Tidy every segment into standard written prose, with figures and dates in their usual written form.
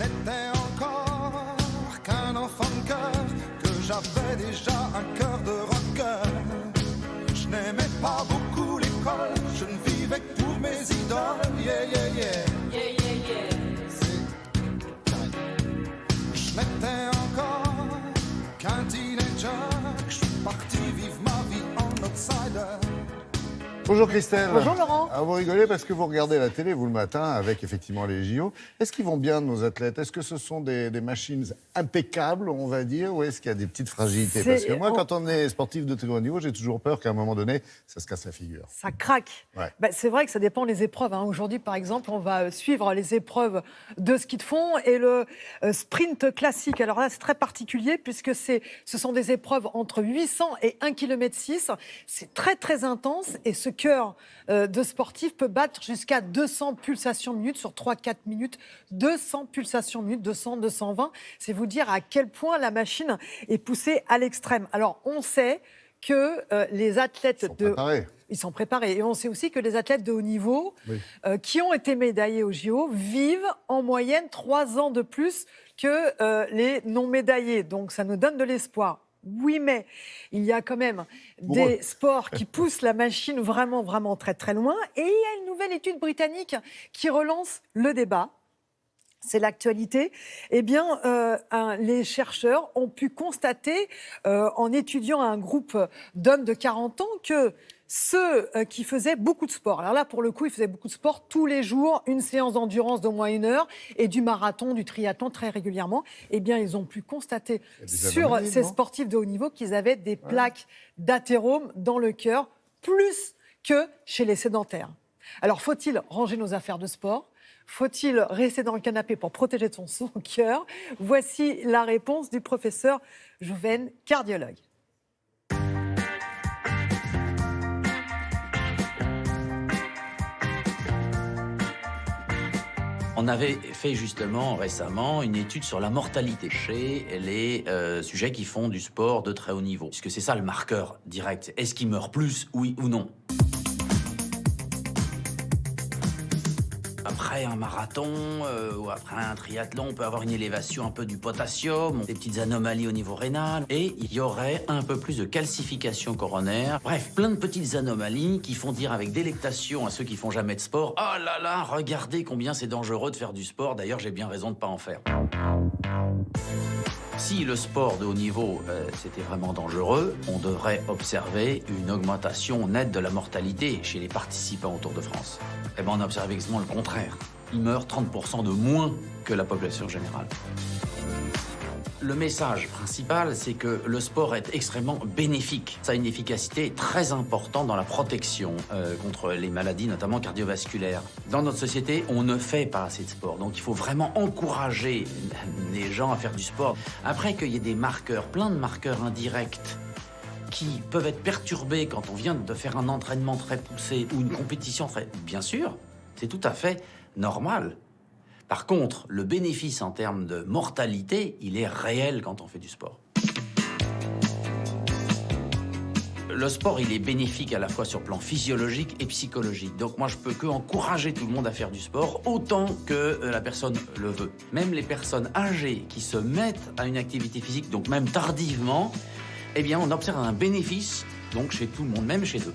n'étais encore qu'un enfant de cœur, que j'avais déjà un cœur de rocker. Je n'aimais pas beaucoup l'école, je ne vivais que pour mes idoles. Yeah, yeah, yeah. Yeah, yeah, yeah. Je n'étais encore qu'un teenager, que je suis parti vivre ma vie en outsider. Bonjour Christelle. Bonjour Laurent. Ah, vous rigolez parce que vous regardez la télé, vous, le matin, avec effectivement les JO. Est-ce qu'ils vont bien, nos athlètes? Est-ce que ce sont des machines impeccables, on va dire, ou est-ce qu'il y a des petites fragilités? Parce que moi, quand on est sportif de très haut niveau, j'ai toujours peur qu'à un moment donné, ça se casse la figure. Ça craque. Ouais. C'est vrai que ça dépend des épreuves. Aujourd'hui, par exemple, on va suivre les épreuves de ski de fond et le sprint classique. Alors là, c'est très particulier puisque ce sont des épreuves entre 800 et 1,6 km. C'est très, très intense et ce cœur de sportif peut battre jusqu'à 200 pulsations minutes sur 3-4 minutes. 200 pulsations minutes, 200, 220. C'est vous dire à quel point la machine est poussée à l'extrême. Alors, on sait que les athlètes ils sont préparés. Et on sait aussi que les athlètes de haut niveau qui ont été médaillés au JO vivent en moyenne 3 ans de plus que les non médaillés. Donc, ça nous donne de l'espoir. Oui, mais il y a quand même des sports qui poussent la machine vraiment, vraiment très, très loin. Et il y a une nouvelle étude britannique qui relance le débat. C'est l'actualité. Eh bien, les chercheurs ont pu constater, en étudiant un groupe d'hommes de 40 ans, que ceux qui faisaient beaucoup de sport, alors là, pour le coup, ils faisaient beaucoup de sport tous les jours, une séance d'endurance d'au moins 1 heure et du marathon, du triathlon très régulièrement, eh bien, ils ont pu constater sur ces sportifs de haut niveau qu'ils avaient des plaques d'athérome dans le cœur, plus que chez les sédentaires. Alors, faut-il ranger nos affaires de sport ? Faut-il rester dans le canapé pour protéger son cœur ? Voici la réponse du professeur Jouven, cardiologue. On avait fait justement récemment une étude sur la mortalité chez les sujets qui font du sport de très haut niveau. Puisque c'est ça le marqueur direct. Est-ce qu'ils meurent plus, oui ou non ? Après un marathon ou après un triathlon, on peut avoir une élévation un peu du potassium, des petites anomalies au niveau rénal, et il y aurait un peu plus de calcification coronaire. Bref, plein de petites anomalies qui font dire avec délectation à ceux qui font jamais de sport « Oh là là, regardez combien c'est dangereux de faire du sport, d'ailleurs j'ai bien raison de pas en faire ». Si le sport de haut niveau, c'était vraiment dangereux, on devrait observer une augmentation nette de la mortalité chez les participants au Tour de France. Eh bien, on observe exactement le contraire. Ils meurent 30% de moins que la population générale. Le message principal, c'est que le sport est extrêmement bénéfique. Ça a une efficacité très importante dans la protection contre les maladies, notamment cardiovasculaires. Dans notre société, on ne fait pas assez de sport. Donc il faut vraiment encourager les gens à faire du sport. Après qu'il y ait des marqueurs, plein de marqueurs indirects, qui peuvent être perturbés quand on vient de faire un entraînement très poussé ou une compétition très... Bien sûr, c'est tout à fait normal. Par contre, le bénéfice en termes de mortalité, il est réel quand on fait du sport. Le sport, il est bénéfique à la fois sur le plan physiologique et psychologique. Donc moi, je peux que encourager tout le monde à faire du sport autant que la personne le veut. Même les personnes âgées qui se mettent à une activité physique, donc même tardivement, eh bien, on observe un bénéfice, donc chez tout le monde, même chez eux.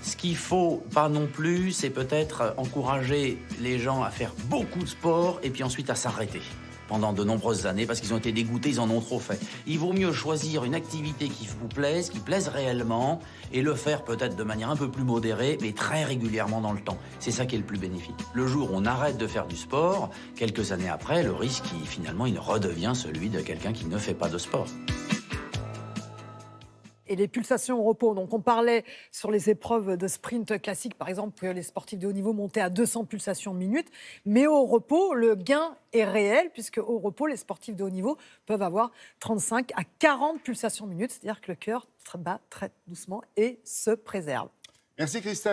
Ce qu'il faut pas non plus, c'est peut-être encourager les gens à faire beaucoup de sport et puis ensuite à s'arrêter pendant de nombreuses années parce qu'ils ont été dégoûtés, ils en ont trop fait. Il vaut mieux choisir une activité qui vous plaise, qui plaise réellement et le faire peut-être de manière un peu plus modérée, mais très régulièrement dans le temps. C'est ça qui est le plus bénéfique. Le jour où on arrête de faire du sport, quelques années après, le risque, finalement, il redevient celui de quelqu'un qui ne fait pas de sport. Et les pulsations au repos. Donc, on parlait sur les épreuves de sprint classique, par exemple, que les sportifs de haut niveau montaient à 200 pulsations minutes. Mais au repos, le gain est réel, puisque au repos, les sportifs de haut niveau peuvent avoir 35 à 40 pulsations minutes. C'est-à-dire que le cœur bat très doucement et se préserve. Merci Christelle.